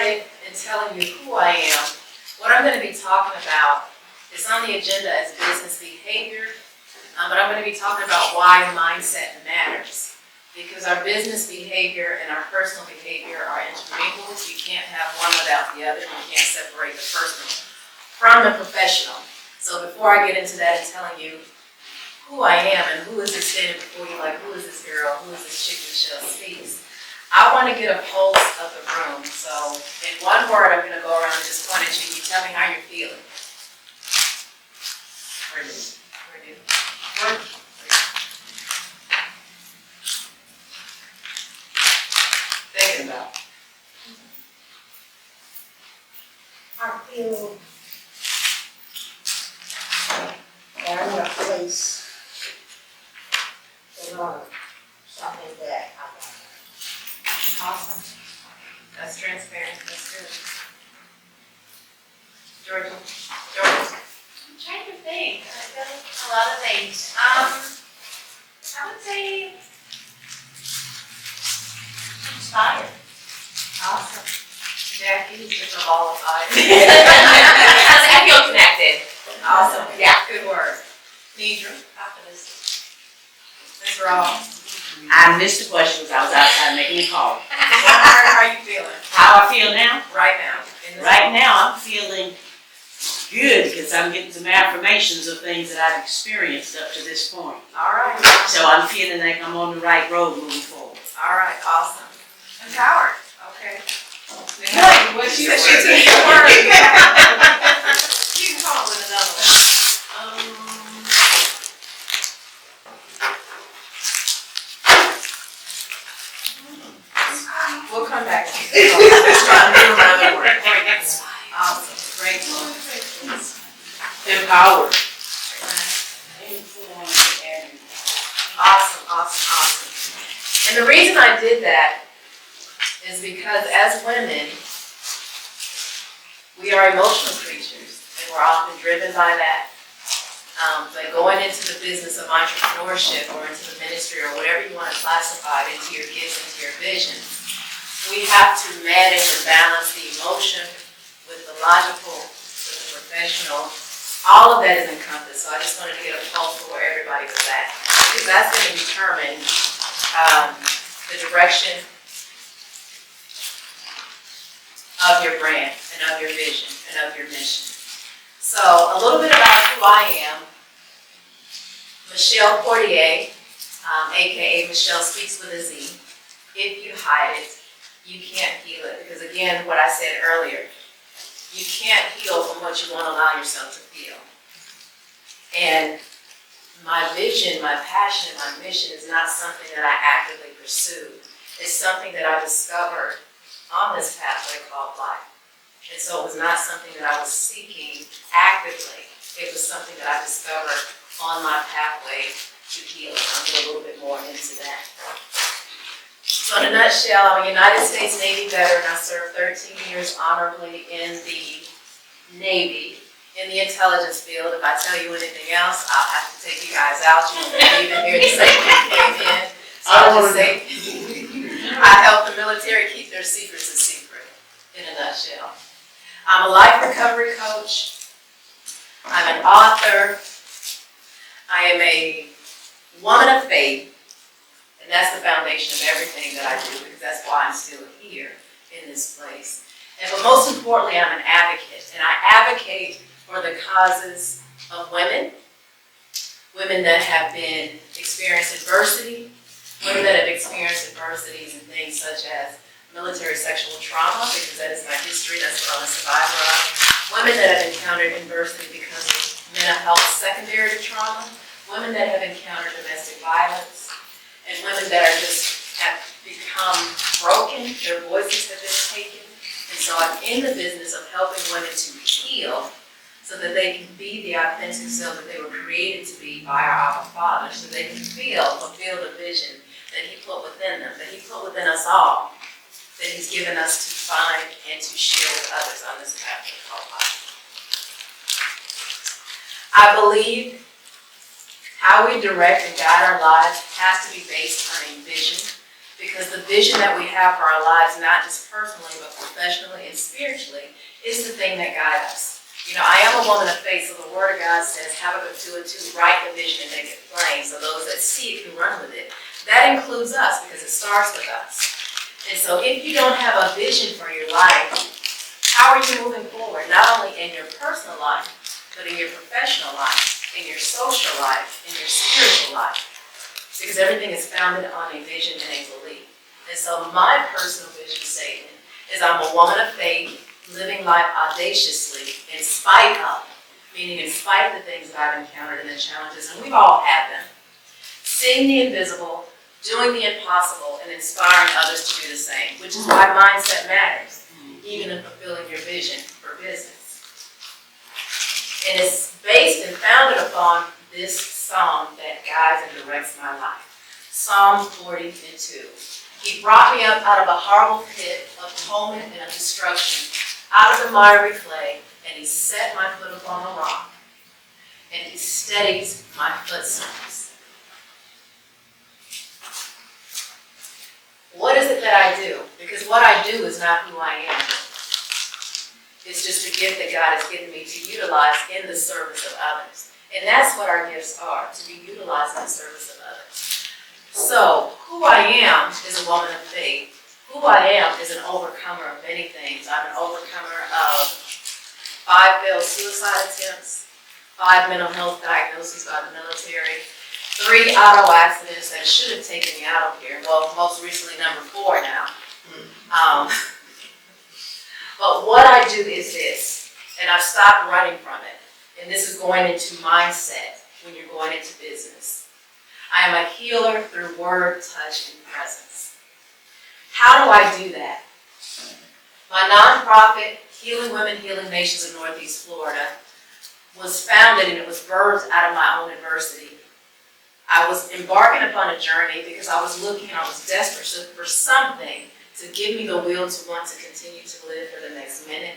started in telling you who I am, what I'm going to be talking about is on the agenda as business behavior, but I'm going to be talking about why mindset matters. Because our business behavior and our personal behavior are intermingled. You can't have one without the other. You can't separate the personal from the professional. So before I get into that and telling you who I am and who is this standing before you, like who is this girl, who is this chick Michelle speaks, I want to get a pulse of the room. So in one word, I'm going to go around and just point at you. You tell me how you're feeling. Where do? Thinking about. I feel that I'm in a place to learn something that I want. Awesome. That's transparent. That's good. Georgia. I'm trying to think. I feel a lot of things. I would say inspired. Awesome. Jackie, just a ball of fire. I feel connected. Awesome. Yeah. Good word. Nidra. Optimistic. Ms. Raw. I missed the question because I was outside making a call. How are you feeling How I feel now? right now? In this Right moment? now, I'm feeling good because I'm getting some affirmations of things that I've experienced up to this point. All right. So I'm feeling like I'm on the right road moving forward. All right. Awesome. Empowered. Okay. What She took your word. You can come up with another one. We'll come back to you. Let's try to do another word. Awesome. Great one. Empowered. Awesome. And the reason I did that is because as women, we are emotional creatures, and we're often driven by that. But going into the business of entrepreneurship or into the ministry or whatever you want to classify it, into your gifts, into your vision, we have to manage and balance the emotion with the logical, with the professional. All of that is encompassed, so I just wanted to get a pulse for where everybody was at. Because that's going to determine the direction of your brand and of your vision and of your mission. So a little bit about who I am. Michelle Portier, aka Michelle Speaks with a Z. If you hide it, you can't heal it. Because again, what I said earlier, you can't heal from what you won't allow yourself to feel. And my vision, my passion, and my mission is not something that I actively pursue. It's something that I discovered on this pathway called life. And so it was not something that I was seeking actively. It was something that I discovered on my pathway to healing. I'll get a little bit more into that. So in a nutshell, I'm a United States Navy veteran. I served 13 years honorably in the Navy, in the intelligence field. If I tell you anything else, I'll have to take you guys out. You won't even hear the same when you came in. So I'll just say, I help the military keep their secrets a secret, in a nutshell. I'm a life recovery coach. I'm an author. I am a woman of faith. And that's the foundation of everything that I do, because that's why I'm still here in this place. And but most importantly, I'm an advocate. And I advocate for the causes of women, women that have been experienced adversity, women that have experienced adversities and things such as military sexual trauma, because that is my history, that's what I'm a survivor of. Women that have encountered adversity because of mental health secondary to trauma, women that have encountered domestic violence, and women that are just have become broken, their voices have been taken. And so I'm in the business of helping women to heal so that they can be the authentic self that they were created to be by our Abba Father, so they can fulfill the vision that He put within them, that He put within us all, that He's given us to find and to share with others on this pathway called life. I believe how we direct and guide our lives has to be based on a vision, Because the vision that we have for our lives, not just personally, but professionally and spiritually, is the thing that guides us. You know, I am a woman of faith, so the Word of God says, Habakkuk 2:2, write the vision and make it plain, so those that see it can run with it. That includes us, because it starts with us. And so if you don't have a vision for your life, how are you moving forward? Not only in your personal life, but in your professional life, in your social life, in your spiritual life. Because everything is founded on a vision and a belief. And so my personal vision statement is I'm a woman of faith, living life audaciously, in spite of, meaning in spite of the things that I've encountered and the challenges, and we've all had them. Seeing the invisible, doing the impossible, and inspiring others to do the same, which is why mindset matters, even in fulfilling your vision for business. And it's based and founded upon this psalm that guides and directs my life. Psalm 42. He brought me up out of a horrible pit of torment and of destruction, out of the miry clay, and he set my foot upon a rock, and he steadies my footsteps. What is it that I do? Because what I do is not who I am. It's just a gift that God has given me to utilize in the service of others. And that's what our gifts are, to be utilized in the service of others. So, who I am is a woman of faith. Who I am is an overcomer of many things. I'm an overcomer of 5 failed suicide attempts, 5 mental health diagnoses by the military, 3 auto accidents that should have taken me out of here. Well, most recently number 4 now. But what I do is this, and I've stopped running from it. And this is going into mindset when you're going into business. I am a healer through word, touch, and presence. How do I do that? My nonprofit, Healing Women, Healing Nations of Northeast Florida, was founded and it was birthed out of my own adversity. I was embarking upon a journey because I was desperate for something to give me the will to want to continue to live for the next minute,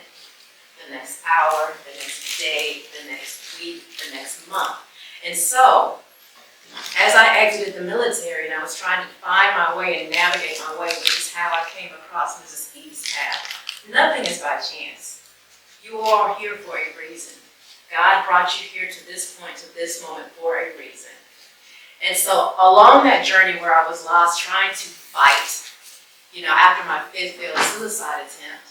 the next hour, the next day, the next week, the next month. And so, as I exited the military and I was trying to find my way and navigate my way, which is how I came across Mrs. Heath's path, nothing is by chance. You are here for a reason. God brought you here to this point, to this moment for a reason. And so, along that journey where I was lost, trying to fight, after my 5th failed suicide attempt,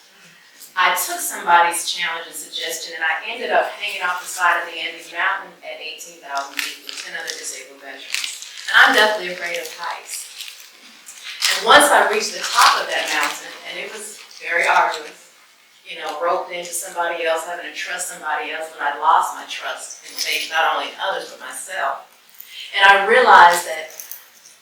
I took somebody's challenge and suggestion, and I ended up hanging off the side of the Andes Mountain at 18,000 feet with 10 other disabled veterans. And I'm definitely afraid of heights. And once I reached the top of that mountain, and it was very arduous, roped into somebody else, having to trust somebody else when I lost my trust and faith, not only in others, but myself. And I realized that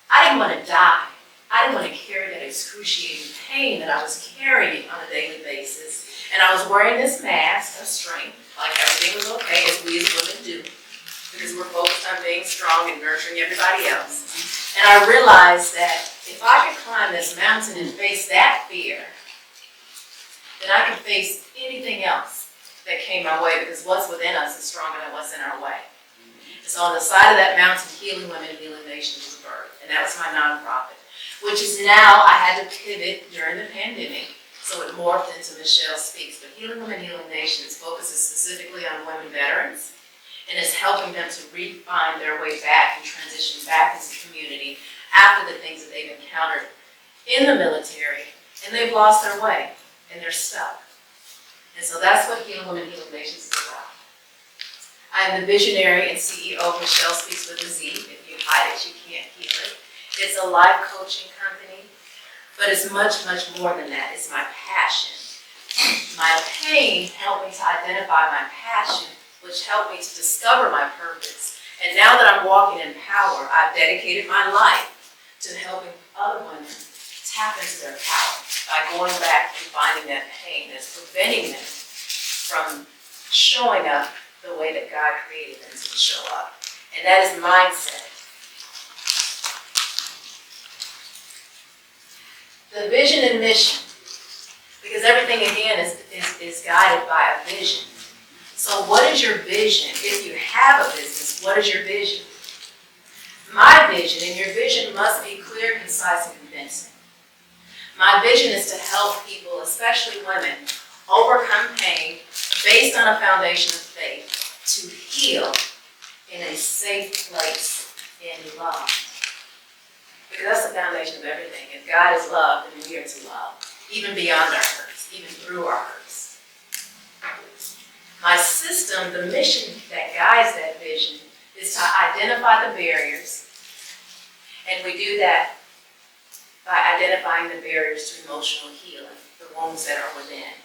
I didn't want to die. I didn't want to carry that excruciating pain that I was carrying on a daily basis. And I was wearing this mask of strength, like everything was okay, as we as women do, because we're focused on being strong and nurturing everybody else. And I realized that if I could climb this mountain and face that fear, then I could face anything else that came my way, because what's within us is stronger than what's in our way. And so on the side of that mountain, Healing Women, Healing Nations was birthed, and that was my nonprofit, which is now, I had to pivot during the pandemic, so it morphed into Michelle Speaks. But Healing Women, Healing Nations focuses specifically on women veterans, and is helping them to refine their way back and transition back into the community after the things that they've encountered in the military, and they've lost their way, and they're stuck. And so that's what Healing Women, Healing Nations is about. I am the visionary and CEO of Michelle Speaks with a Z. If you hide it, you can't heal it. It's a life coaching company, but it's much, much more than that. It's my passion. My pain helped me to identify my passion, which helped me to discover my purpose. And now that I'm walking in power, I've dedicated my life to helping other women tap into their power by going back and finding that pain that's preventing them from showing up the way that God created them to show up. And that is mindset. The vision and mission, because everything again is guided by a vision. So what is your vision? If you have a business, what is your vision? My vision and your vision must be clear, concise, and convincing. My vision is to help people, especially women, overcome pain based on a foundation of faith, to heal in a safe place in love. Because that's the foundation of everything. If God is love, then we are to love, even beyond our hurts, even through our hurts. My system, the mission that guides that vision, is to identify the barriers, and we do that by identifying the barriers to emotional healing, the wounds that are within.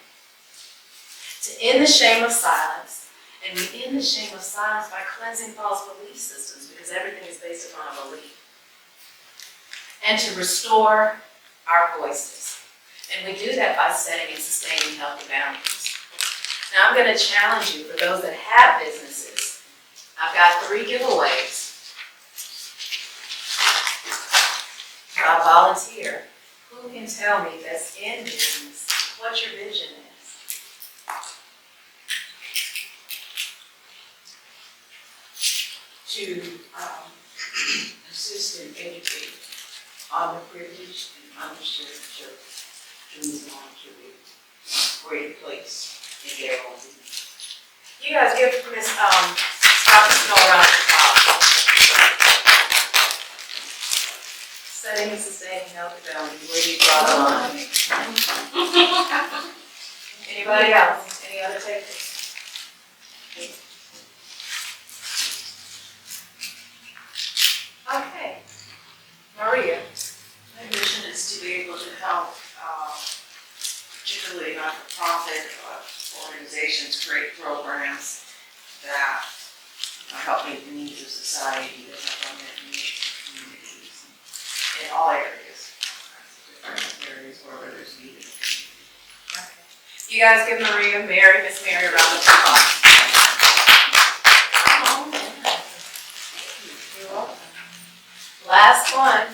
To end the shame of silence, and we end the shame of silence by cleansing false belief systems, because everything is based upon a belief. And to restore our voices. And we do that by setting and sustaining healthy boundaries. Now I'm going to challenge you, for those that have businesses, I've got 3 giveaways. I volunteer. Who can tell me that's in business what your vision is? To assist and educate underprivileged and underserved churches to move on to a greater place in their own. You guys give Miss Dr. Snow a round of applause. Setting and sustaining healthy boundaries, where you draw the line. Anybody else? Any other takers? Okay. Maria. My mission is to be able to help, particularly not-for-profit organizations create programs that help meet the needs of society, that help unmet needs of communities in all areas, different areas where there's needed. You guys give Mary, Miss Mary, a round of applause. You're welcome. Last one.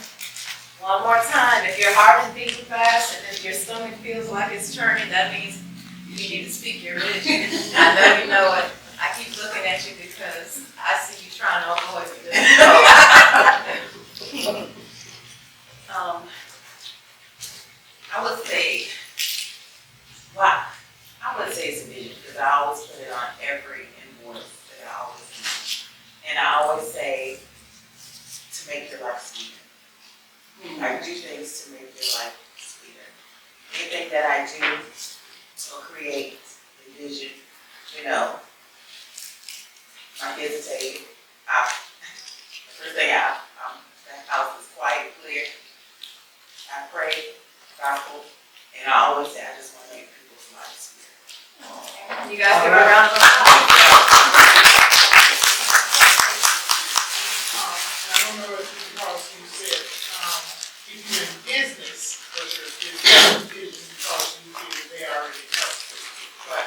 One more time. If your heart is beating fast and if your stomach feels like it's turning, that means you need to speak your vision. I know you know it. I keep looking at you because I see you trying to avoid it. I would say, wow, I would say it's a vision because I always put it on every invoice that I always do. And I always say to make your life sweeter. I do things to make your life sweeter. Anything that I do or create, envision, my kids say, the first thing out, the house is quiet, clear. I pray, gospel, and I always say, I just want to make people's lives sweeter. You guys give her a round of applause. I don't know if it's because you said, if you're in business, but your business because you feel they already know. But,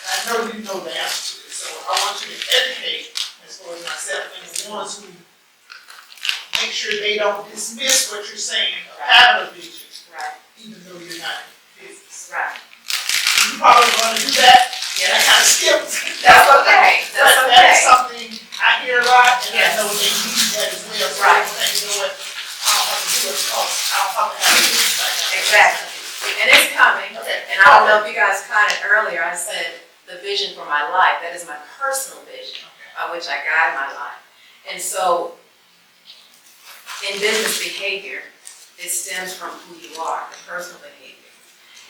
and I know you know the answer to this, so I want you to educate, as far as myself, and the ones who make sure they don't dismiss what you're saying or have a vision, Right. even though you're not in business. Right. You probably want to do that. Yeah. I kind of skipped. That's okay. That's But okay. that is something I hear a lot, and Yes. I know they need that as well. So Right. I think, you know what, I don't have to do it because I don't have to have a business like that. Exactly. And it's coming. Okay. And I don't know if you guys caught it earlier, I said the vision for my life. That is my personal vision by which I guide my life. And so in business behavior, it stems from who you are, the personal behavior.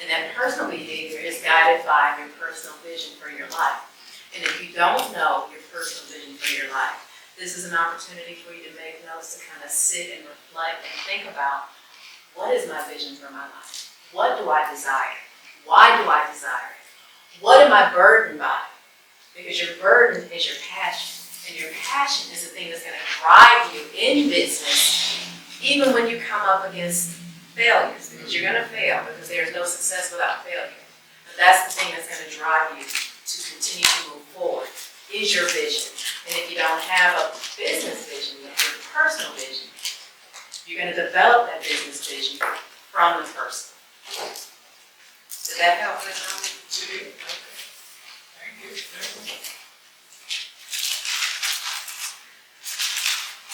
And that personal behavior is guided by your personal vision for your life. And if you don't know your personal vision for your life, this is an opportunity for you to make notes, to kind of sit and reflect and think about, what is my vision for my life? What do I desire? Why do I desire it? What am I burdened by? Because your burden is your passion. And your passion is the thing that's going to drive you in business, even when you come up against failures, because you're going to fail, because there's no success without failure. But that's the thing that's going to drive you to continue to move forward, is your vision. And if you don't have a business vision, you have your personal vision, you're going to develop that business vision from the person. Did that help, Ms. Rowland? Thank you.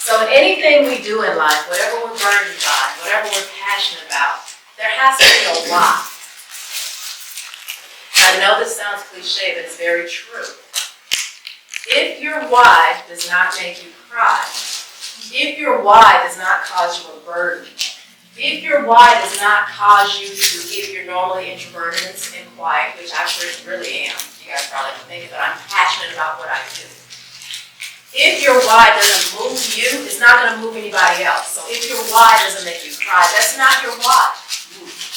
So in anything we do in life, whatever we're burdened by, whatever we're passionate about, There has to be a why. I know this sounds cliche, but it's very true. If your why does not make you cry, if your why does not cause you a burden, if your why does not cause you to, if you're normally introverted and quiet, which I really am, you guys probably don't think it, but I'm passionate about what I do. If your why doesn't move you, it's not going to move anybody else. So if your why doesn't make you cry, that's not your why.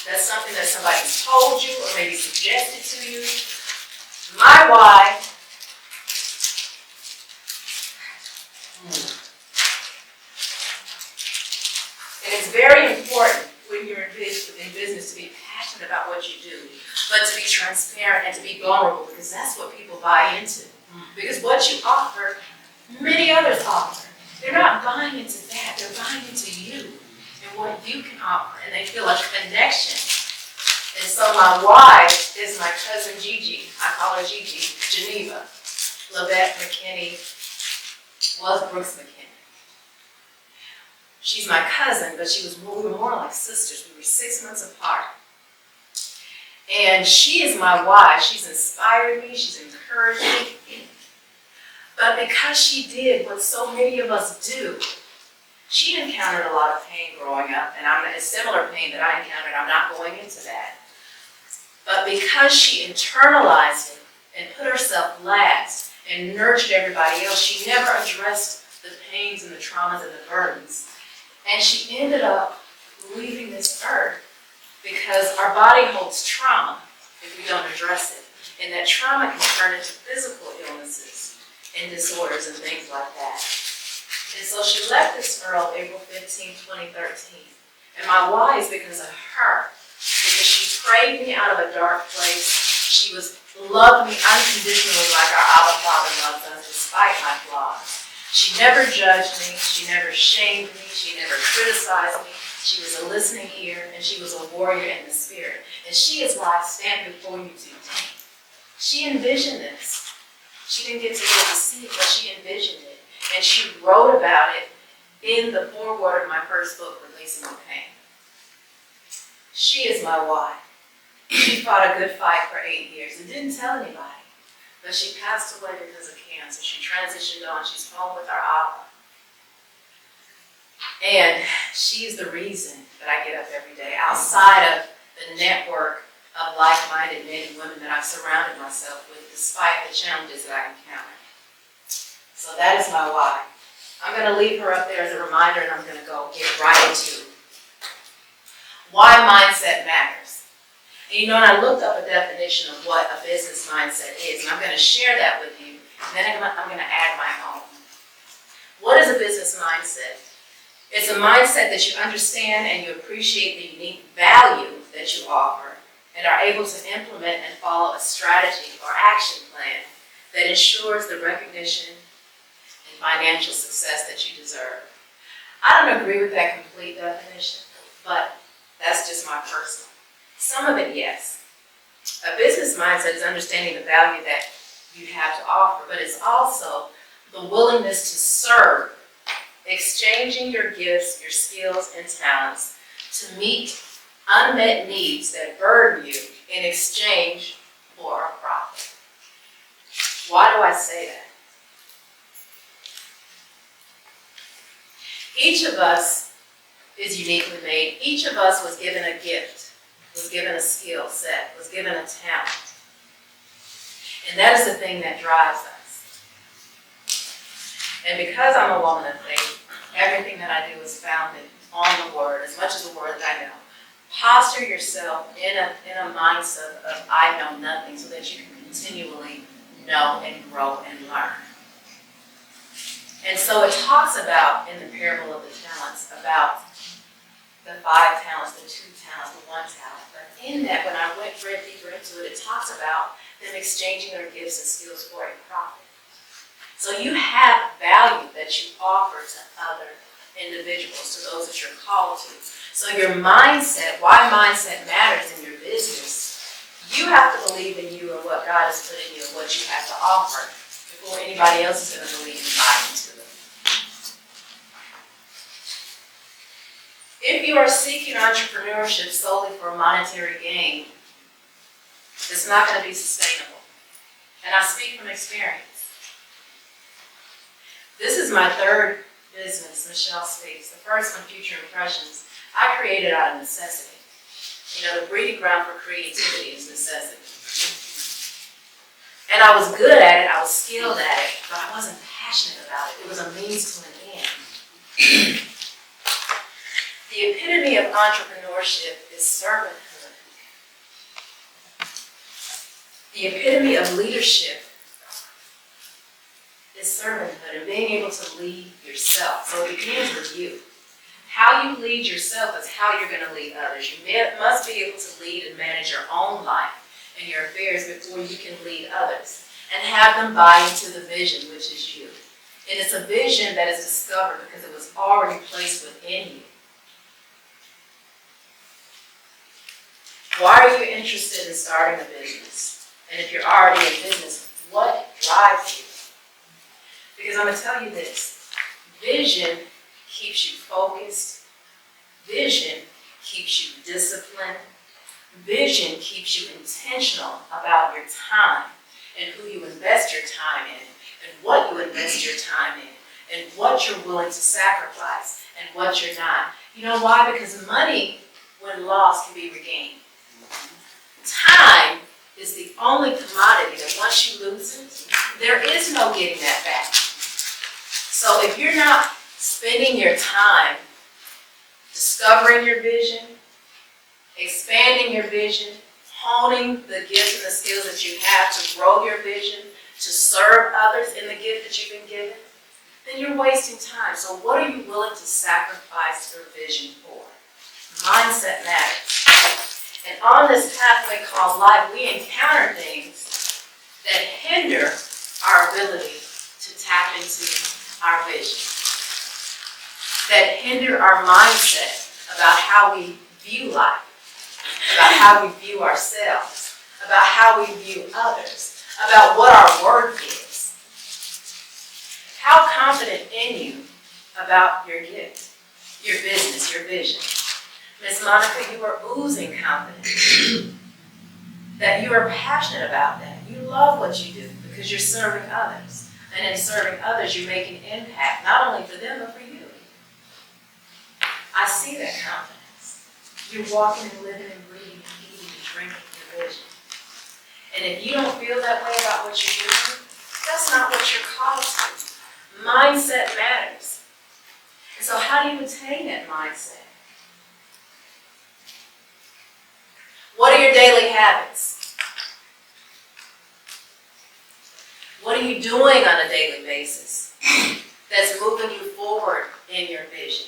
That's something that somebody's told you or maybe suggested to you. My why and it's very important when you're in business to be passionate about what you do, but to be transparent and to be vulnerable, because that's what people buy into. Because what you offer, many others offer. They're not buying into that, they're buying into you and what you can offer, and they feel a connection. And so my why is my cousin Gigi. I call her Gigi, Geneva. Lavette McKinney was Brooks McKinney. She's my cousin, but we were more like sisters. We were 6 months apart. And she is my why. She's inspired me, she's encouraged me. But because she did what so many of us do, she encountered a lot of pain growing up, and a similar pain that I encountered. I'm not going into that. But because she internalized it and put herself last and nurtured everybody else, she never addressed the pains and the traumas and the burdens. And she ended up leaving this earth because our body holds trauma if we don't address it. And that trauma can turn into physical illnesses and disorders and things like that. And so she left this earth April 15, 2013. And my why is because of her. Because she prayed me out of a dark place. She loved me unconditionally like our Abba Father loves us, despite my flaws. She never judged me, she never shamed me, she never criticized me. She was a listening ear, and she was a warrior in the spirit. And she is why I stand before you today. She envisioned this. She didn't get to see it, but she envisioned it. And she wrote about it in the foreword of my first book, Releasing the Pain. She is my why. She fought a good fight for 8 years and didn't tell anybody. But she passed away because of cancer. She transitioned on. She's home with our Abba. And she's the reason that I get up every day, outside of the network of like-minded men and women that I've surrounded myself with, despite the challenges that I encounter. So that is my why. I'm going to leave her up there as a reminder, and I'm going to go get right into why mindset matters. And and I looked up a definition of what a business mindset is, and I'm going to share that with you, and then I'm going to add my own. What is a business mindset? It's a mindset that you understand and you appreciate the unique value that you offer and are able to implement and follow a strategy or action plan that ensures the recognition and financial success that you deserve. I don't agree with that complete definition, but that's just my personal. Some of it, yes. A business mindset is understanding the value that you have to offer, but it's also the willingness to serve, exchanging your gifts, your skills, and talents to meet unmet needs that burden you in exchange for a profit. Why do I say that? Each of us is uniquely made. Each of us was given a gift, was given a skill set, was given a talent. And that is the thing that drives us. And because I'm a woman of faith, everything that I do is founded on the Word, as much as the Word that I know. Posture yourself in a mindset of I know nothing so that you can continually know and grow and learn. And so it talks about, in the parable of the talents, about the 5 talents, the 2 talents, the 1 talent. But in that, when I read deeper into it, it talks about them exchanging their gifts and skills for a profit. So you have value that you offer to other individuals, to those that you're called to. So your mindset, why mindset matters in your business, you have to believe in you and what God has put in you and what you have to offer before anybody else is going to believe and buy into it. If you are seeking entrepreneurship solely for monetary gain, it's not going to be sustainable. And I speak from experience. This is my third business, Michelle Speaks. The first one, Future Impressions, I created out of necessity. You know, the breeding ground for creativity is necessity. And I was good at it, I was skilled at it, but I wasn't passionate about it. It was a means to an end. The epitome of entrepreneurship is servanthood. The epitome of leadership is servanthood and being able to lead yourself. So it begins with you. How you lead yourself is how you're going to lead others. You must be able to lead and manage your own life and your affairs before you can lead others and have them buy into the vision, which is you. And it's a vision that is discovered because it was already placed within you. Why are you interested in starting a business? And if you're already in business, what drives you? Because I'm going to tell you this, vision keeps you focused, vision keeps you disciplined, vision keeps you intentional about your time and who you invest your time in and what you invest your time in and what you're willing to sacrifice and what you're not. You know why? Because money, when lost, can be regained. Time is the only commodity that once you lose it, there is no getting that back. So if you're not spending your time discovering your vision, expanding your vision, honing the gifts and the skills that you have to grow your vision, to serve others in the gift that you've been given, then you're wasting time. So what are you willing to sacrifice your vision for? Mindset matters. And on this pathway called life, we encounter things that hinder our ability to tap into our vision, that hinder our mindset about how we view life, about how we view ourselves, about how we view others, about what our worth is. How confident in you about your gift, your business, your vision. Miss Monica, you are oozing confidence, that you are passionate about that. You love what you do because you're serving others. And in serving others, you're making impact, not only for them, but for you. I see that confidence. You're walking and living and breathing and eating and drinking your vision. And if you don't feel that way about what you're doing, that's not what you're called to. Mindset matters. And so how do you attain that mindset? What are your daily habits? What are you doing on a daily basis that's moving you forward in your vision?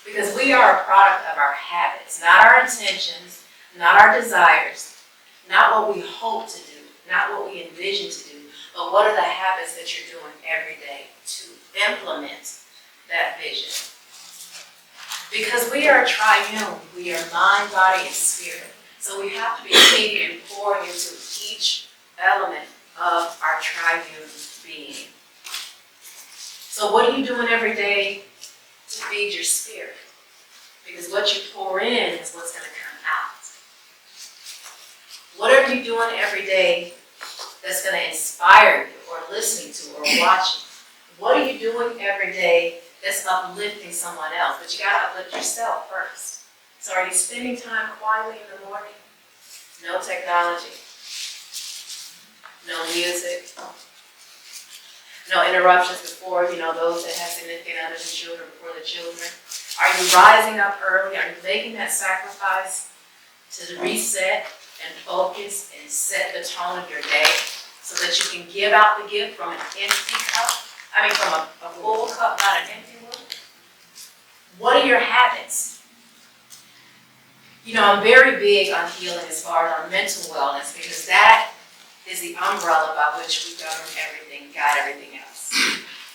Because we are a product of our habits, not our intentions, not our desires, not what we hope to do, not what we envision to do, but what are the habits that you're doing every day to implement that vision? Because we are triune, we are mind, body, and spirit. So we have to be taking and pouring into each element of our triune being. So what are you doing every day to feed your spirit? Because what you pour in is what's going to come out. What are you doing every day that's going to inspire you, or listening to, or watching? What are you doing every day that's uplifting someone else? But you got to uplift yourself first. So are you spending time quietly in the morning? No technology. No music. No interruptions before, those that have significant others and children, before the children. Are you rising up early? Are you making that sacrifice to reset and focus and set the tone of your day so that you can give out the gift from an empty cup? From a full cup, not an empty one. What are your habits? I'm very big on healing as far as our mental wellness, because that is the umbrella by which we govern everything, guide everything else.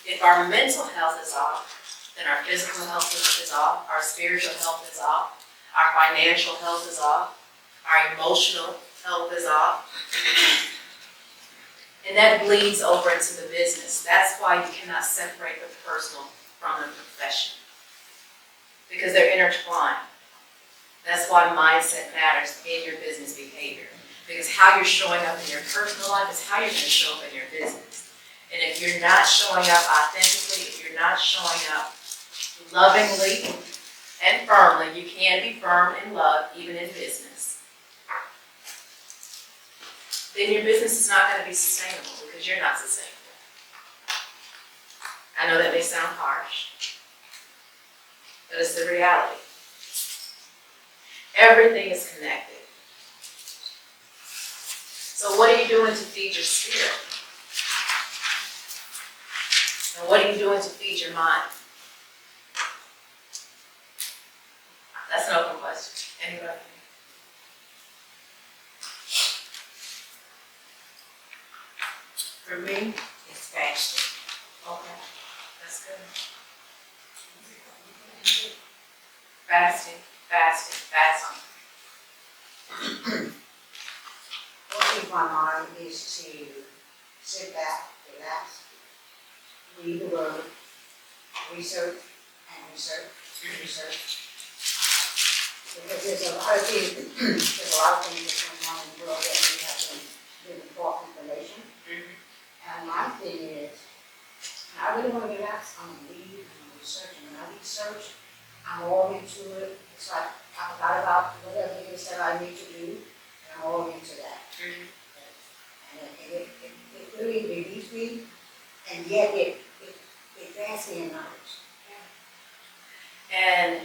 If our mental health is off, then our physical health is off, our spiritual health is off, our financial health is off, our emotional health is off. And that bleeds over into the business. That's why you cannot separate the personal from the profession. because they're intertwined. That's why mindset matters in your business behavior. Because how you're showing up in your personal life is how you're going to show up in your business. And if you're not showing up authentically, if you're not showing up lovingly and firmly, you can be firm in love even in business, then your business is not going to be sustainable because you're not sustainable. I know that may sound harsh, but it's the reality. Everything is connected. So what are you doing to feed your spirit? And what are you doing to feed your mind? That's an open question. Anybody? For me, it's fasting. Okay, that's good. Fasting, fasting, fasting. What keeps my mind is to sit back, relax, read the word, research, and research. Because there's a lot of things, that's going on in the world that we have to give important information. And my thing is, I really want to relax, I'm gonna read, I'm gonna research, and when I research, I'm all into it. It's like I forgot about whatever it is that I need to do, and I'm all into that. And it really relieves me, and yet it grants me in knowledge. And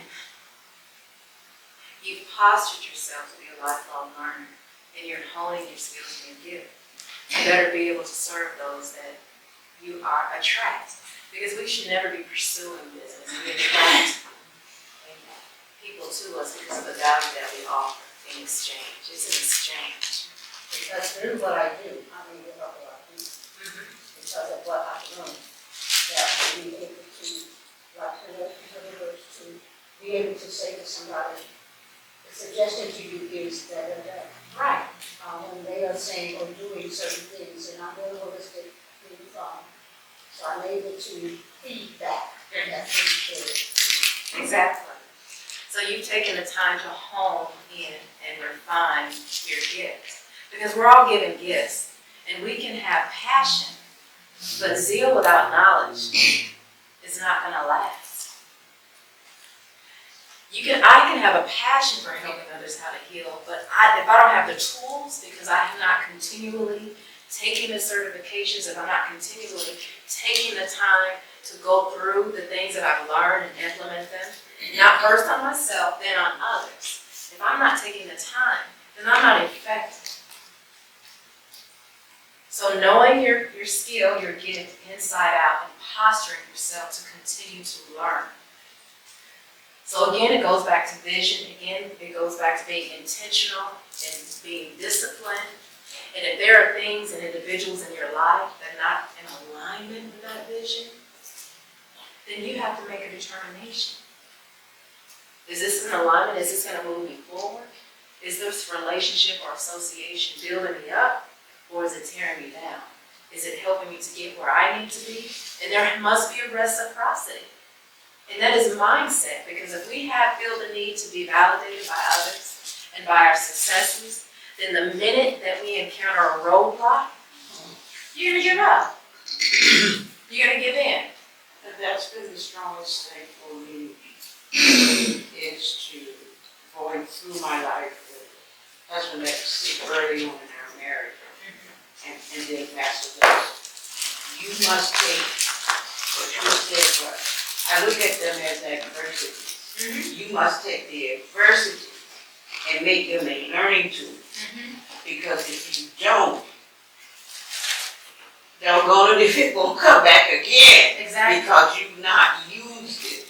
you've postured yourself to be a lifelong learner, and you're honing your skills and your gift. You better be able to serve those that you are attract, because we should never be pursuing business. We attract people to us because of the value that we offer in exchange. It's an exchange. Because through what I do, I mean, give up what I do, because of what I've learned, that I'll be able to, like the words, to be able to say to somebody, the suggestion to you is that. Right. When they are saying or doing certain things, and I'm very holistic, so I'm able to feed back. That's what you said. Exactly. So you've taken the time to hone in and refine your gift. Because we're all given gifts, and we can have passion, but zeal without knowledge is not going to last. I can have a passion for helping others how to heal, but if I don't have the tools, because I have not continually taken the certifications, if I'm not continually taking the time to go through the things that I've learned and implement them, not first on myself, then on others. If I'm not taking the time, then I'm not effective. So knowing your skill, your gift inside out, and posturing yourself to continue to learn. So again, it goes back to vision. Again, it goes back to being intentional and being disciplined. And if there are things and individuals in your life that are not in alignment with that vision, then you have to make a determination. Is this in alignment? Is this going to move me forward? Is this relationship or association building me up, or is it tearing me down? Is it helping me to get where I need to be? And there must be a reciprocity. And that is mindset, because if we feel the need to be validated by others and by our successes, then the minute that we encounter a roadblock, you're going to give up. You're going to give in. But that's been the strongest thing for me, is to going through my life with a husband that was sick early on in our marriage, and then passed away. You must take what you said, but I look at them as adversity. You must take the adversity and make them a learning tool. Because if you don't, it won't come back again. Exactly. Because you've not used it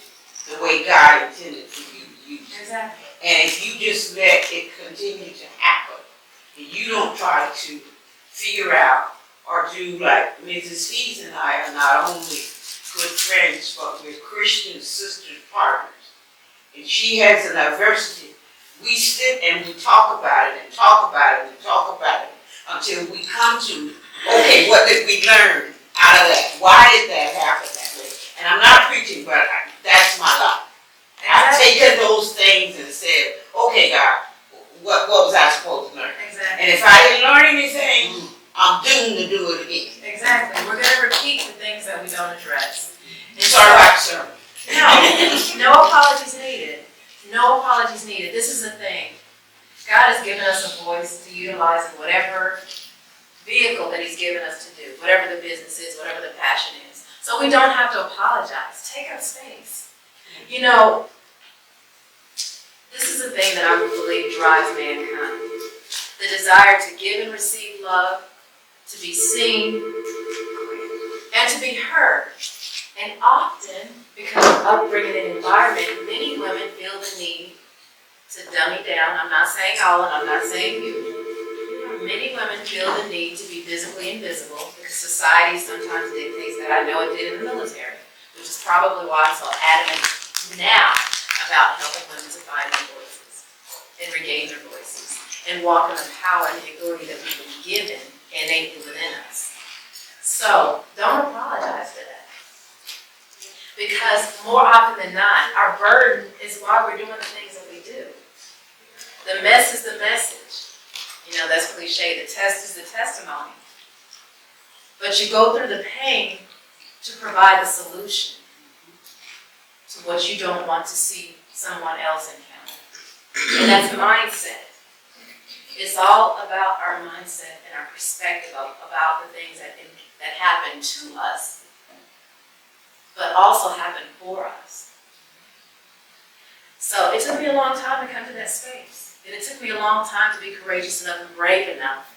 the way God intended for you to use it. Exactly. And if you just let it continue to happen, and you don't try to figure out or do, like Mrs. Fees and I are not only good friends, but we're Christian sisters, partners. And she has an adversity. We sit and we talk about it and talk about it and talk about it until we come to, okay, what did we learn out of that? Why did that happen that way? And I'm not preaching, but that's my life. I I've taken those things and said, okay, God, what was I supposed to learn? Exactly. And if I didn't learn anything, I'm doomed to do it again. Exactly. We're going to repeat the things that we don't address. And Sorry about the sermon. no apologies needed. No apologies needed. This is the thing. God has given us a voice to utilize in whatever vehicle that He's given us to do, whatever the business is, whatever the passion is. So we don't have to apologize. Take up space. You know, this is the thing that I believe drives mankind. The desire to give and receive love, to be seen, and to be heard. And often, because of upbringing and environment, many women feel the need to dummy down. I'm not saying all, and I'm not saying you. Many women feel the need to be visibly invisible because society sometimes dictates that. I know it did in the military, which is probably why I'm so adamant now about helping women to find their voices and regain their voices and walk in the power and the authority that we've been given innately within us. So don't apologize for that. Because more often than not, our burden is why we're doing the things that we do. The mess is the message. You know, that's cliche. The test is the testimony. But you go through the pain to provide the solution to what you don't want to see someone else encounter. And that's mindset. It's all about our mindset and our perspective about the things that happen to us, but also happen for us. So it took me a long time to come to that space. And it took me a long time to be courageous enough and brave enough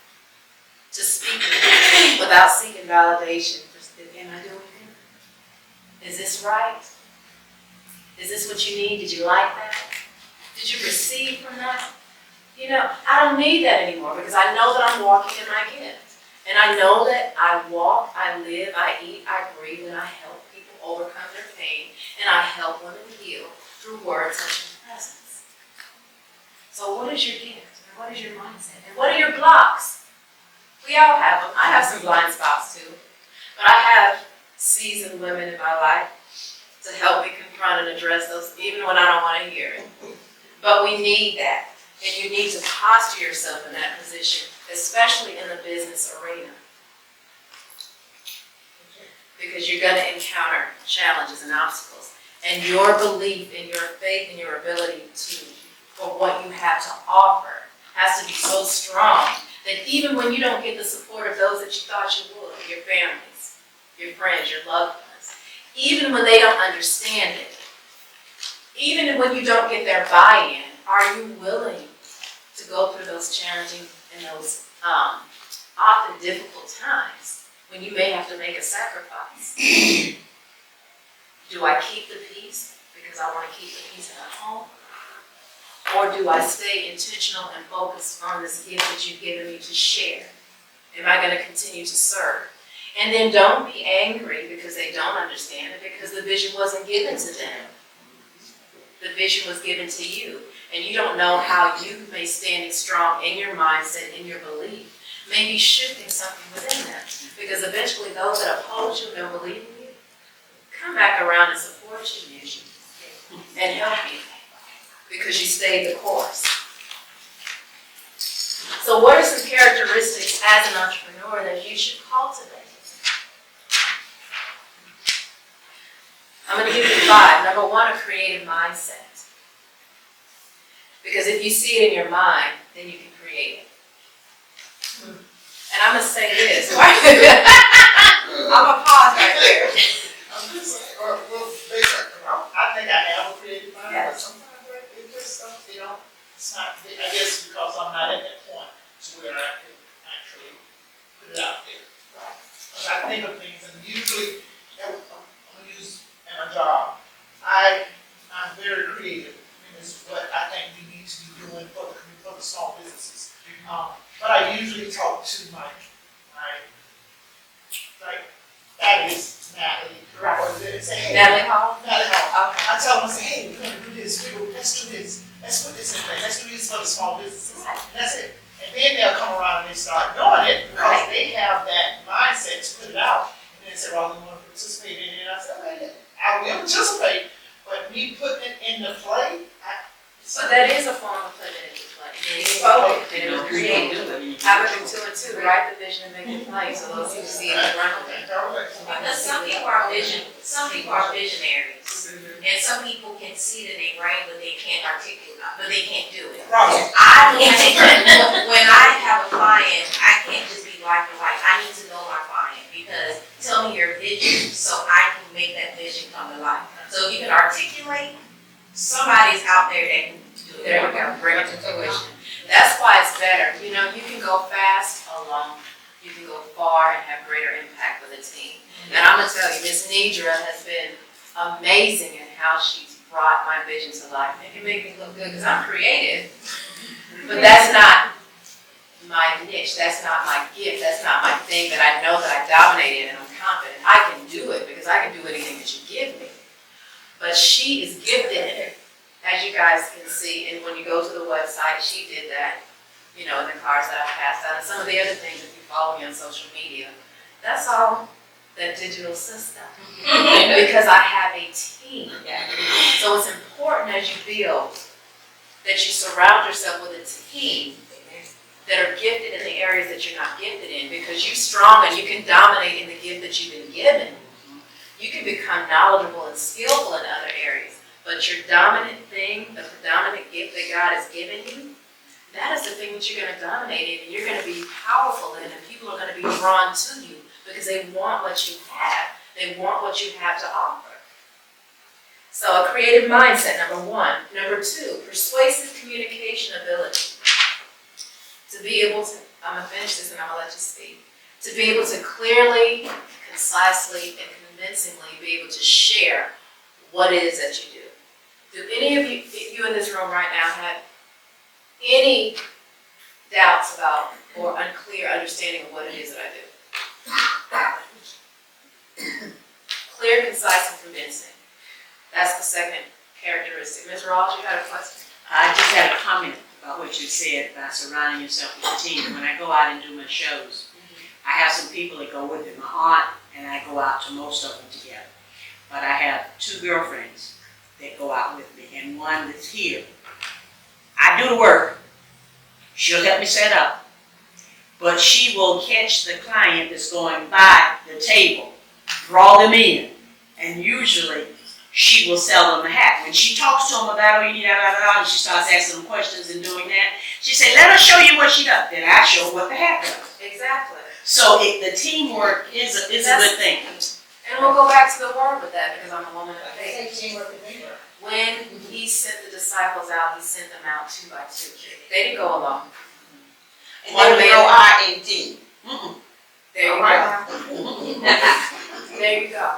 to speak without seeking validation. Am I doing good? Is this right? Is this what you need? Did you like that? Did you receive from that? You know, I don't need that anymore because I know that I'm walking in my gift. And I know that I walk, I live, I eat, I breathe, and I help people overcome their pain, and I help women heal through words such as presence. So what is your gift? And what is your mindset? And what are your blocks? We all have them. I have some blind spots too. But I have seasoned women in my life to help me confront and address those, even when I don't want to hear it. But we need that. And you need to posture yourself in that position, especially in the business arena. Because you're going to encounter challenges and obstacles. And your belief and your faith and your ability for what you have to offer has to be so strong that even when you don't get the support of those that you thought you would, your families, your friends, your loved ones, even when they don't understand it, even when you don't get their buy-in, are you willing to go through those challenging and those often difficult times when you may have to make a sacrifice? Do I keep the peace because I want to keep the peace at home? Or do I stay intentional and focused on this gift that you've given me to share? Am I going to continue to serve? And then don't be angry because they don't understand it, because the vision wasn't given to them. The vision was given to you. And you don't know how you may standing strong in your mindset, in your belief, may be shifting something within them. Because eventually those that oppose you and don't believe in you, come back around and support you and help you. Because you stayed the course. So what are some characteristics as an entrepreneur that you should cultivate? I'm going to give you 5. Number 1, a creative mindset. Because if you see it in your mind, then you can create it. And I'm going to say this. I'm going to pause right there. I'm just saying, well, I think I have a creative mind, but sometimes it just, it's not, I guess because I'm not at that point to where I can actually put it out there. Because I think of things, and usually, I'm going to use in my job, I'm very creative, and it's what I think we need to be doing for the small businesses. But I usually talk to my that is Natalie. Right. Or say, hey, Natalie Hall? Natalie Hall. Okay. I tell them, I say, hey, we're gonna do this, let's do this, let's put this in place, let's do this for the small businesses. Right. And that's it. And then they'll come around and they start doing it because they have that mindset to put it out. And they say, well, we want to participate in it. And I say, okay, I will participate, but me putting it in into play? So that is a form of putting it into play. You spoke it, and it was created. Habakkuk 2:2, write the vision and make it plain, so those who see it can run with it. Because some people are visionaries. And some people can see the name right, but they can't articulate, but they can't do it. Right. When I have a client, I can't just be black and white. I need to know my client because tell me your vision so I can make that vision come to life. So if you can articulate, somebody's out there that can do it. There you go, bring it to fruition. That's why it's better. You know, you can go fast alone. You can go far and have greater impact with a team. And I'm gonna tell you, Miss Nidra has been amazing in how she's brought my vision to life. It can make me look good because I'm creative, but that's not my niche. That's not my gift. That's not my thing that I know that I dominate in and I'm confident. I can do it because I can do anything that you give me. But she is gifted in it, as you guys can see. And when you go to the website, she did that, you know, in the cards that I passed out. And some of the other things, if you follow me on social media, that's all that digital system. Because I have a team. So it's important as you build that you surround yourself with a team that are gifted in the areas that you're not gifted in, because you're strong and you can dominate in the gift that you've been given. You can become knowledgeable and skillful in other areas, but your dominant thing, the predominant gift that God has given you, that is the thing that you're going to dominate in, and you're going to be powerful in, and people are going to be drawn to you because they want what you have. They want what you have to offer. So a creative mindset, number one. Number two, persuasive communication ability. To be able to, I'm going to finish this and I'm going to let you speak. To be able to clearly, concisely, and convincingly be able to share what it is that you do. Do any of you in this room right now have any doubts about or unclear understanding of what it is that I do? Clear, concise, and convincing. That's the second characteristic. Ms. Rawls, you had a question? I just had a comment about what you said about surrounding yourself with a team. When I go out and do my shows, I have some people that go with me. My aunt and I go out to most of them together. But I have two girlfriends that go out with me, and one that's here. I do the work. She'll help me set up. But she will catch the client that's going by the table, draw them in, and usually she will sell them a hat. When she talks to them about, oh, you need and she starts asking them questions and doing that, she said, let us show you what she does. Then I show what the hat does. Exactly. So the teamwork is a good thing. And we'll go back to the word with that because I'm a woman of faith. Say teamwork and teamwork. When he sent the disciples out, he sent them out 2 by 2. They didn't go alone. And One there was man- no I-N-T. There you go. There you go.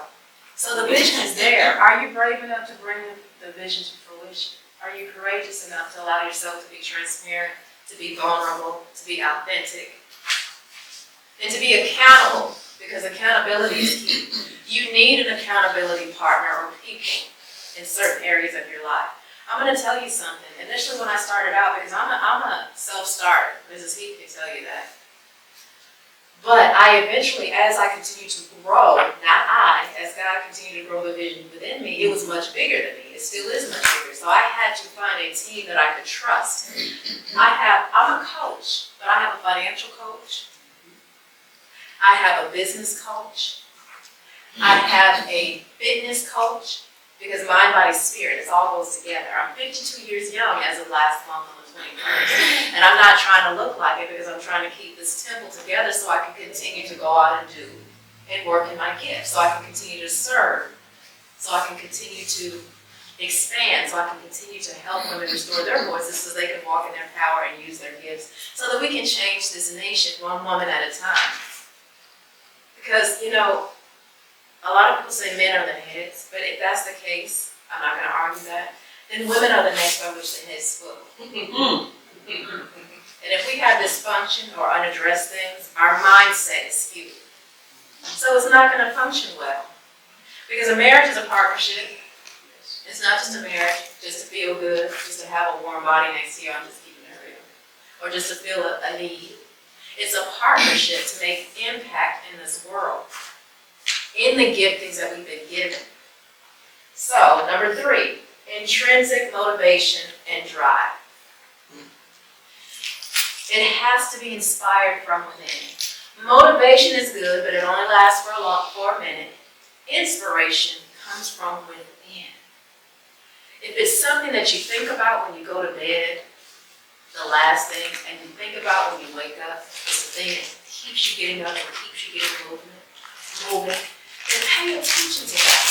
So the vision is there. Are you brave enough to bring the vision to fruition? Are you courageous enough to allow yourself to be transparent, to be vulnerable, to be authentic, and to be accountable? Because accountability is key. You need an accountability partner or people in certain areas of your life. I'm going to tell you something. Initially when I started out, because I'm a self-starter, Mrs. Heath can tell you that. But I eventually, as I continue to grow, as God continued to grow the vision within me, it was much bigger than me. It still is much bigger. So I had to find a team that I could trust. I'm a coach, but I have a financial coach. I have a business coach. I have a fitness coach, because mind, body, spirit, it all goes together. I'm 52 years young as of last month on the 21st. And I'm not trying to look like it because I'm trying to keep this temple together so I can continue to go out and do and work in my gift, so I can continue to serve, so I can continue to expand, so I can continue to help women restore their voices so they can walk in their power and use their gifts so that we can change this nation one woman at a time. Because, you know, a lot of people say men are the heads, but if that's the case, I'm not going to argue that, then women are the necks by which the heads flow. And if we have dysfunction or unaddressed things, our mindset is skewed. So it's not going to function well. Because a marriage is a partnership. It's not just a marriage, just to feel good, just to have a warm body next to you, I'm just keeping it real. Or just to feel a need. It's a partnership to make impact in this world, in the giftings that we've been given. So, number 3, Intrinsic motivation and drive. It has to be inspired from within. Motivation is good, but it only lasts for a minute. Inspiration comes from within. If it's something that you think about when you go to bed, the last thing, and you think about when you wake up, it's the thing that keeps you getting up and keeps you getting moving, then pay attention to that.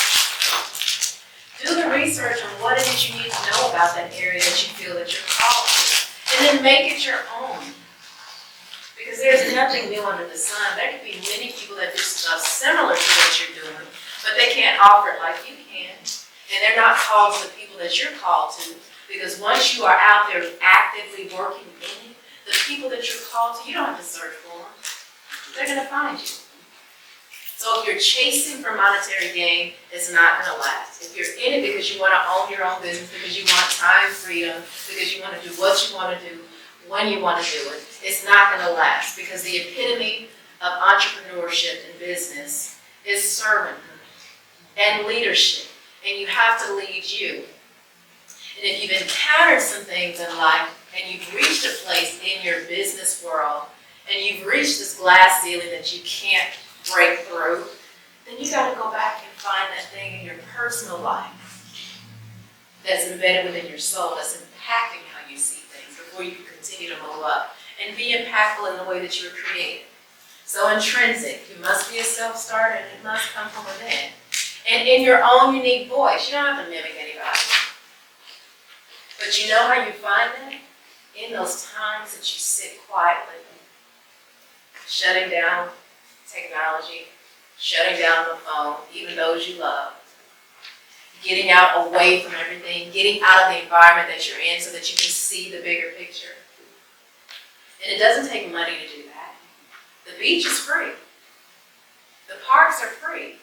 Do the research on what it is you need to know about that area that you feel that you're called to, and then make it your own. Because there's nothing new under the sun. There could be many people that do stuff similar to what you're doing, but they can't offer it like you can. And they're not called to the people that you're called to, because once you are out there actively working in it, the people that you're called to, you don't have to search for them. They're going to find you. So if you're chasing for monetary gain, it's not going to last. If you're in it because you want to own your own business, because you want time freedom, because you want to do what you want to do, when you want to do it, it's not going to last. Because the epitome of entrepreneurship and business is servanthood and leadership. And you have to lead you. And if you've encountered some things in life and you've reached a place in your business world and you've reached this glass ceiling that you can't break through, then you got to go back and find that thing in your personal life that's embedded within your soul, that's impacting how you see things before you can continue to move up and be impactful in the way that you were created. So intrinsic, you must be a self-starter and it must come from within. And in your own unique voice. You don't have to mimic anybody. But you know how you find that? In those times that you sit quietly, shutting down technology, shutting down the phone, even those you love. Getting out away from everything, getting out of the environment that you're in so that you can see the bigger picture. And it doesn't take money to do that. The beach is free. The parks are free.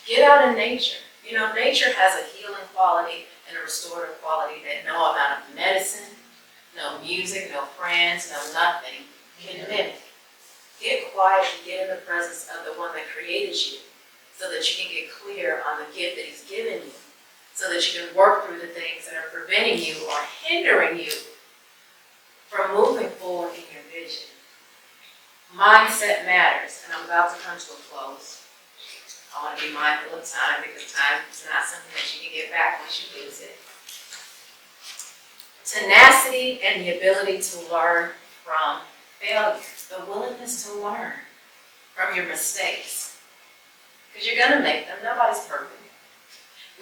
Get out in nature. You know, nature has a healing quality and a restorative quality that no amount of medicine, no music, no friends, no nothing can mimic. Get quiet and get in the presence of the one that created you so that you can get clear on the gift that he's given you, so that you can work through the things that are preventing you or hindering you from moving forward in your vision. Mindset matters, and I'm about to come to a close. I want to be mindful of time because time is not something that you can get back once you lose it. Tenacity and the ability to learn from failure, the willingness to learn from your mistakes. Because you're going to make them. Nobody's perfect.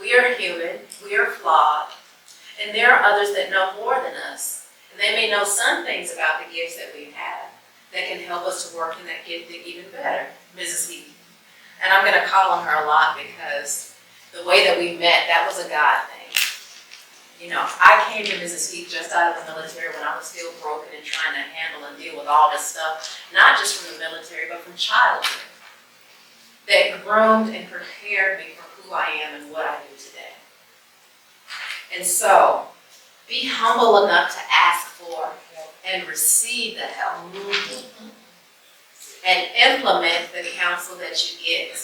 We are human. We are flawed. And there are others that know more than us. And they may know some things about the gifts that we have that can help us to work in that gift even better. Mrs. Heath. And I'm going to call on her a lot because the way that we met, that was a God thing. You know, I came to Mrs. Heath just out of the military when I was still broken and trying to handle and deal with all this stuff, not just from the military, but from childhood, that groomed and prepared me for who I am and what I do today. And so, be humble enough to ask for and receive the help. And implement the counsel that you get.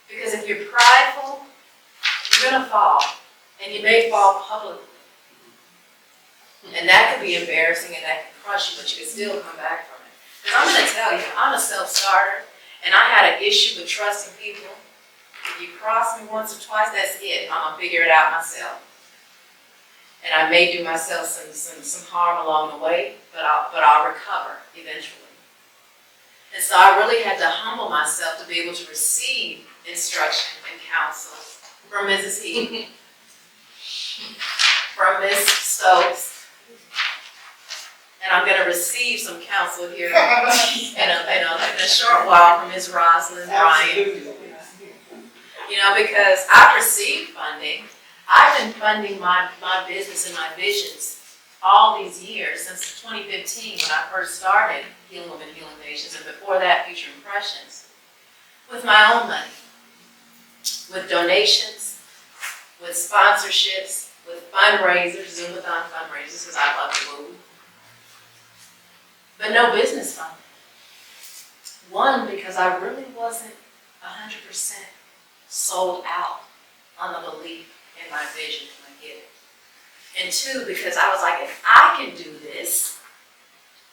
Because if you're prideful, you're going to fall. And you may fall publicly. And that could be embarrassing and that can crush you, but you can still come back from it. Because I'm going to tell you, I'm a self-starter, and I had an issue with trusting people. If you cross me once or twice, that's it. I'm going to figure it out myself. And I may do myself some harm along the way, but I'll recover eventually. And so I really had to humble myself to be able to receive instruction and counsel from Mrs. Heath, from Ms. Stokes, and I'm going to receive some counsel here in a short while from Ms. Rosalind Bryant. You know, because I've received funding. I've been funding my business and my visions all these years, since 2015 when I first started Healing Women, Healing Nations, and before that, Future Impressions, with my own money, with donations, with sponsorships, with fundraisers, Zoomathon fundraisers, because I love to move, but no business funding. One, because I really wasn't 100% sold out on the belief in my vision and my giving. And two, because I was like, if I can do this,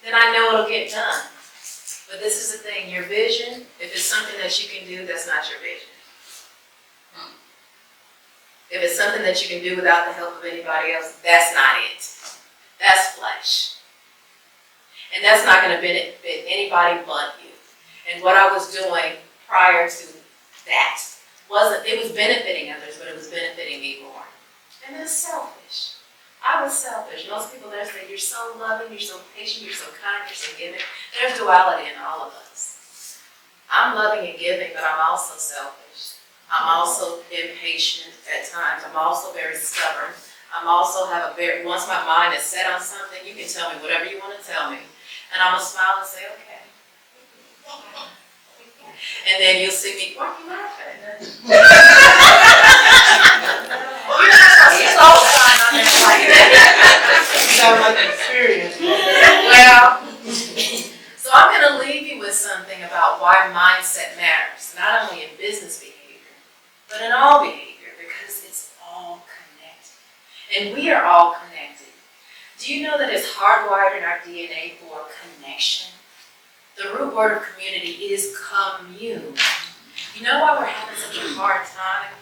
then I know it'll get done. But this is the thing, your vision, if it's something that you can do, that's not your vision. If it's something that you can do without the help of anybody else, that's not it. That's flesh. And that's not going to benefit anybody but you. And what I was doing prior to that it was benefiting others, but it was benefiting me more. And that's selfish. I was selfish. Most people there say, you're so loving, you're so patient, you're so kind, you're so giving. There's duality in all of us. I'm loving and giving, but I'm also selfish. I'm also impatient at times. I'm also very stubborn. I'm also once my mind is set on something, you can tell me whatever you want to tell me. And I'm going to smile and say, okay. And then you'll see me, why are you laughing? You're not supposed to stop sign on there like that. Sound like an experience. Well, so I'm going to leave you with something about why mindset matters, not only in business behavior, but in all behavior, because it's all connected. And we are all connected. Do you know that it's hardwired in our DNA for connection? The root word of community is commune. You know why we're having such a hard time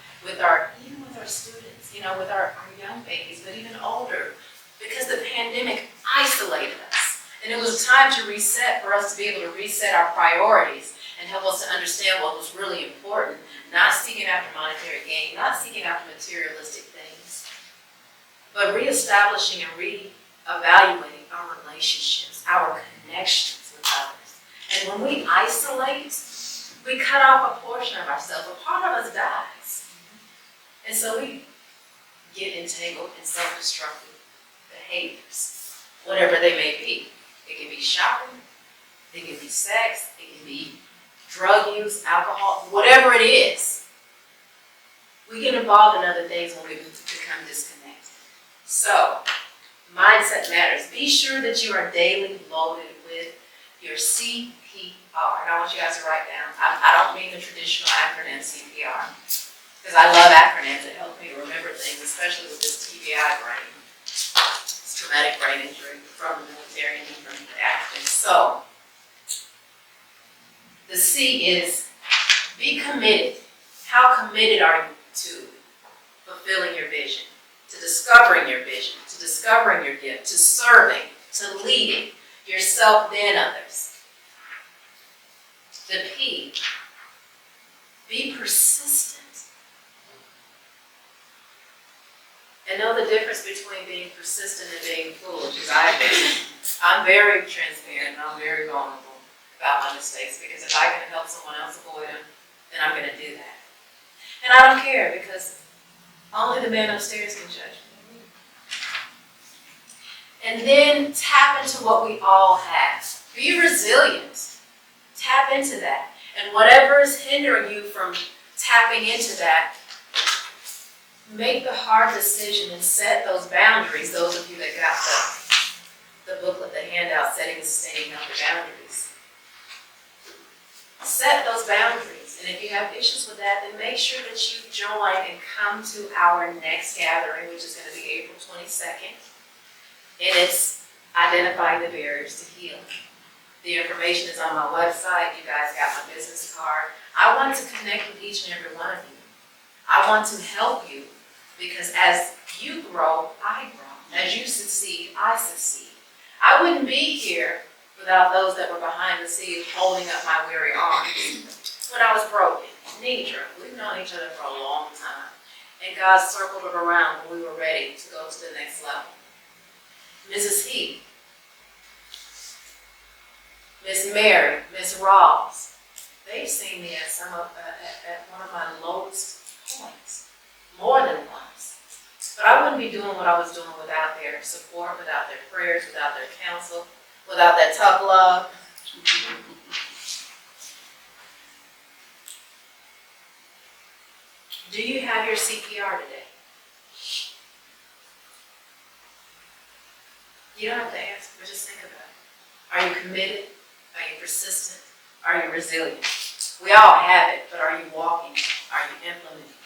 even with our students, with our young babies, but even older? Because the pandemic isolated us. And it was time to reset, for us to be able to reset our priorities and help us to understand what was really important, not seeking after monetary gain, not seeking after materialistic things, but reestablishing and reevaluating our relationships, our connections with others. And when we isolate, we cut off a portion of ourselves. A part of us dies. And so we get entangled in self-destructive behaviors, whatever they may be. It can be shopping, it can be sex, it can be drug use, alcohol, whatever it is. We get involved in other things when we become disconnected. So, mindset matters. Be sure that you are daily loaded with your CPR. And I want you guys to write down. I don't mean the traditional acronym CPR, because I love acronyms. It helps me remember things, especially with this TBI brain. It's traumatic brain injury from the military and from the accident. So, the C is be committed. How committed are you to fulfilling your vision, to discovering your vision, to discovering your gift, to serving, to leading yourself, then others? The P, be persistent. And know the difference between being persistent and being foolish. I'm very transparent and I'm very vulnerable about my mistakes, because if I can help someone else avoid them, then I'm going to do that. And I don't care, because only the man upstairs can judge me. And then tap into what we all have. Be resilient. Tap into that. And whatever is hindering you from tapping into that, make the hard decision and set those boundaries. Those of you that got the booklet, the handout, setting and sustaining healthy boundaries. Set those boundaries. And if you have issues with that, then make sure that you join and come to our next gathering, which is going to be April 22nd. And it's identifying the barriers to healing. The information is on my website. You guys got my business card. I want to connect with each and every one of you. I want to help you, because as you grow, I grow. As you succeed, I succeed. I wouldn't be here without those that were behind the scenes holding up my weary arms when I was broken, knee-jerk. We've known each other for a long time. And God circled it around when we were ready to go to the next level. Mrs. Heath, Miss Mary, Miss Rawls, they've seen me at one of my lowest points, more than once. But I wouldn't be doing what I was doing without their support, without their prayers, without their counsel, without that tough love. Do you have your CPR today? You don't have to answer, but just think about it. Are you committed? Are you persistent? Are you resilient? We all have it, but are you walking it? Are you implementing it?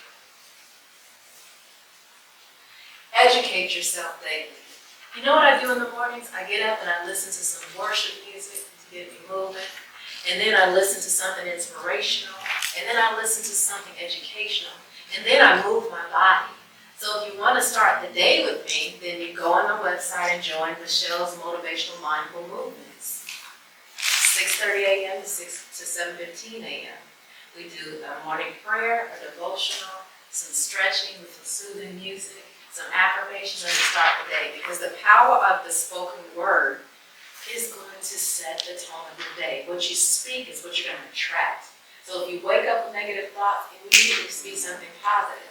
Educate yourself daily. You know what I do in the mornings? I get up and I listen to some worship music to get me moving. And then I listen to something inspirational. And then I listen to something educational. And then I move my body. So if you want to start the day with me, then you go on the website and join Michelle's Motivational Mindful Movements. 6:30 a.m. to 7:15 a.m. We do a morning prayer, a devotional, some stretching with some soothing music, some affirmations, and start the day. Because the power of the spoken word is going to set the tone of your day. What you speak is what you're going to attract. So if you wake up with negative thoughts, immediately speak something positive.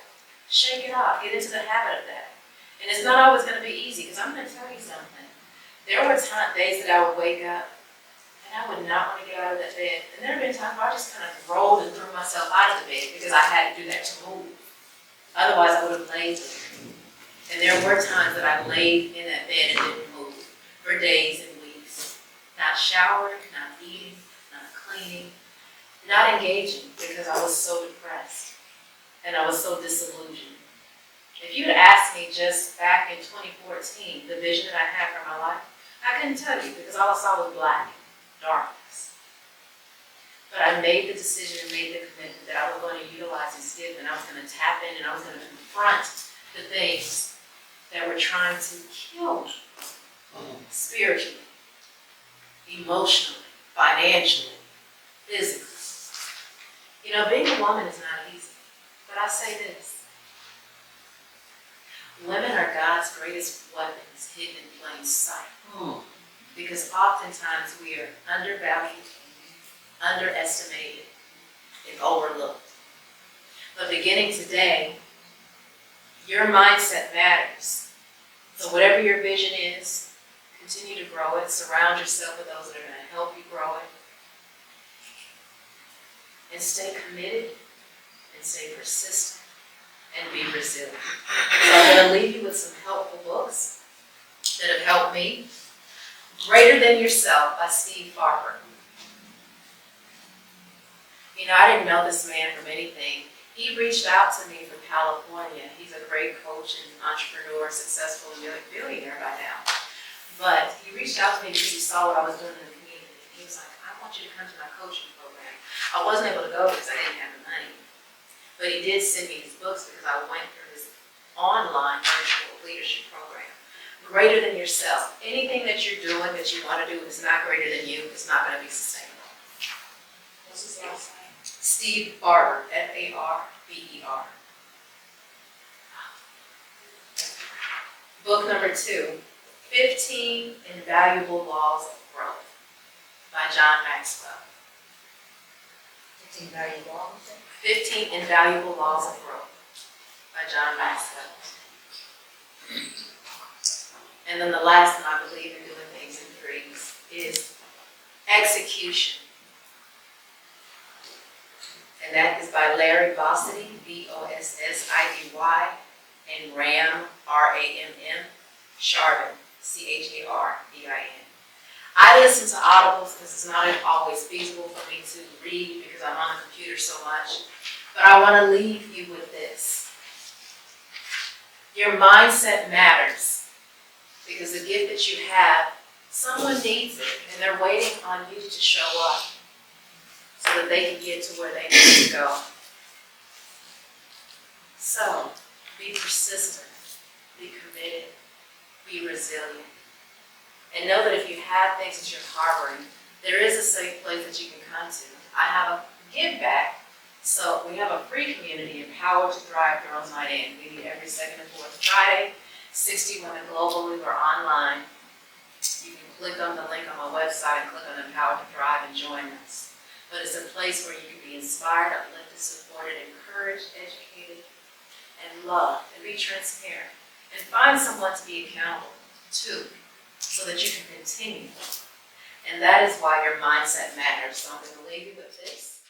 Shake it off. Get into the habit of that. And it's not always going to be easy, because I'm going to tell you something. There were days that I would wake up and I would not want to get out of that bed. And there have been times where I just kind of rolled and threw myself out of the bed because I had to do that to move. Otherwise, I would have laid there. And there were times that I laid in that bed and didn't move for days and weeks. Not showering, not eating, not cleaning, not engaging, because I was so depressed and I was so disillusioned. If you had asked me just back in 2014 the vision that I had for my life, I couldn't tell you, because all I saw was black, darkness. But I made the decision and made the commitment that I was going to utilize this gift, and I was going to tap in and I was going to confront the things that were trying to kill me spiritually, emotionally, financially, physically. You know, being a woman is not easy, but I say this. Women are God's greatest weapons hidden in plain sight. Because oftentimes we are undervalued, underestimated, and overlooked. But beginning today, your mindset matters. So whatever your vision is, continue to grow it. Surround yourself with those that are going to help you grow it. And stay committed, and stay persistent, and be resilient. So I'm going to leave you with some helpful books that have helped me. Greater Than Yourself by Steve Farber. You know, I didn't know this man from anything. He reached out to me from California. He's a great coach and entrepreneur, successful billionaire by now. But he reached out to me because he saw what I was doing in the community. He was like, I want you to come to my coaching program. I wasn't able to go because I didn't have the money. But he did send me his books because I went through his online virtual leadership program. Greater Than Yourself. Anything that you're doing that you want to do is not greater than you, it's not going to be sustainable. What's his last name? Steve Farber, F-A-R-B-E-R. Book number 2, 15 Invaluable Laws of Growth by John Maxwell. 15 valuable laws. 15 Invaluable Laws of Growth by John Maxwell. And then the last one, I believe in doing things in threes, is execution. And that is by Larry Bossidy, B-O-S-S-I-D-Y, and Ram, R-A-M-M, Chardin, C-H-A-R-D-I-N. I listen to audibles because it's not always feasible for me to read because I'm on the computer so much. But I want to leave you with this. Your mindset matters. Because the gift that you have, someone needs it, and they're waiting on you to show up so that they can get to where they need to go. So, be persistent, be committed, be resilient. And know that if you have things that you're harboring, there is a safe place that you can come to. I have a give back. So we have a free community, Empowered to Thrive Girls Night In. We meet every second and fourth Friday. 60 women globally or online. You can click on the link on my website and click on Empowered to Thrive and join us. But it's a place where you can be inspired, uplifted, supported, encouraged, educated, and loved, and be transparent. And find someone to be accountable to so that you can continue. And that is why your mindset matters. So I'm going to leave you with this.